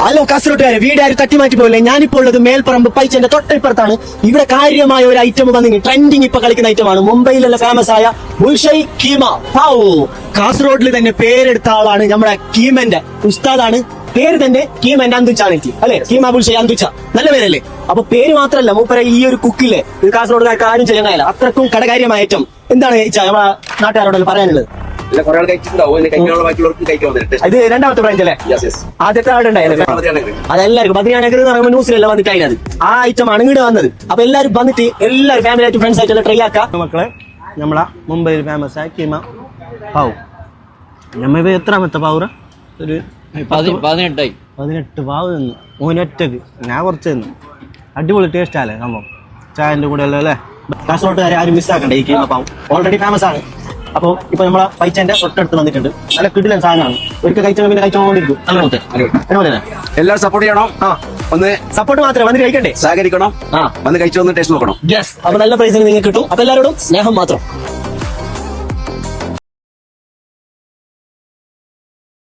Hello കാസർഗോട്ടുകാരെ, വീടാരും തട്ടിമാറ്റി പോലെ ഞാനിപ്പോൾ ഉള്ളത് മേൽപ്പറമ്പ് പൈച്ചന്റെ തൊട്ടപ്പുറത്താണ്. ഇവിടെ കാര്യമായ ഒരു ഐറ്റം വന്നിന് ട്രെൻഡിങ് ഇപ്പൊ കളിക്കുന്ന ഐറ്റമാണ്. മുംബൈയിലുള്ള ഫേമസ് ആയ ബുൾഷൈ കീമ പാവു. കാസർഗോഡിൽ തന്നെ പേരെടുത്ത ആളാണ് നമ്മുടെ കീമന്റെ ഉസ്താദാണ്. പേര് തന്നെ കീമന്റെ അന്തുച്ചാണ് അല്ലെ, കീമ ബുൾഷൈ അന്തുച്ച. നല്ല പേരല്ലേ? അപ്പൊ പേര് മാത്രല്ല, മൂപ്പര ഈ ഒരു കുക്കില്ലേ ഇത് കാസർഗോഡുകാർക്ക് ആരും ചെയ്യാൻ കഴിയില്ല. അത്രക്കും കടകാര്യമായ ഐറ്റം. എന്താണ് നമ്മളെ നാട്ടുകാരോട് പറയാനുള്ളത്? ഇത് രണ്ടാമത്തെ ബ്രാഞ്ച് അല്ലേ? ആദ്യത്തെ ആടുണ്ടായിരുന്നു അതെല്ലാവർക്കും ബദ്രിയാനഗർ എന്ന് പറയുമ്പോൾ ന്യൂസിലെല്ലാം വന്നിട്ട് അതിനത് ആ ഐറ്റം ആണ് ഇങ്ങോട്ട് വന്നത്. അപ്പൊ എല്ലാവരും വന്നിട്ട് എല്ലാവരും ഫാമിലി ആയിട്ട് ഫ്രണ്ട്സ് ആയിട്ട് ട്രൈ ആക്കാം. മക്കളെ, നമ്മളെ മുംബൈയിൽ ഫേമസ് ആയ കീമ പാവ്. നമ്മ എത്രാമത്തെ പാവുറ? ഒരു 18 പാവ് തിന്നു മൂന്നൊറ്റക്ക്. ഞാൻ കുറച്ച് തിന്നു. അടിപൊളി ടേസ്റ്റ് അല്ലേ സംഭവം, ചായന്റെ കൂടെ അല്ലേ അല്ലേ? കാസർഗോട്ടുകാരെ ആരും മിസ്സാക്കണ്ടേ, ഈ കീമ പാവ് ഓൾറെഡി ഫേമസ് ആണ്. അപ്പൊ ഇപ്പൊ നമ്മളെ പൈച്ചന്റെ തൊട്ടടുത്ത് വന്നിട്ടുണ്ട്. നല്ല കിടിലൻ സാധനമാണ്. ഒരിക്കൽ കഴിച്ചാൽ പിന്നെ കഴിച്ചോണ്ടിരിക്കും. എല്ലാവരും സപ്പോർട്ട് ചെയ്യണം. ഒന്ന് സപ്പോർട്ട് മാത്രമേ വന്ന് കഴിക്കണ്ടേ, സഹകരിക്കണം. വന്ന് കഴിച്ചു വന്ന് ടേസ്റ്റ് നോക്കണം. യെസ്. അപ്പൊ നല്ല പ്രൈസിന് നിങ്ങൾക്ക് കിട്ടും. അപ്പൊ എല്ലാവരോടും സ്നേഹം മാത്രം.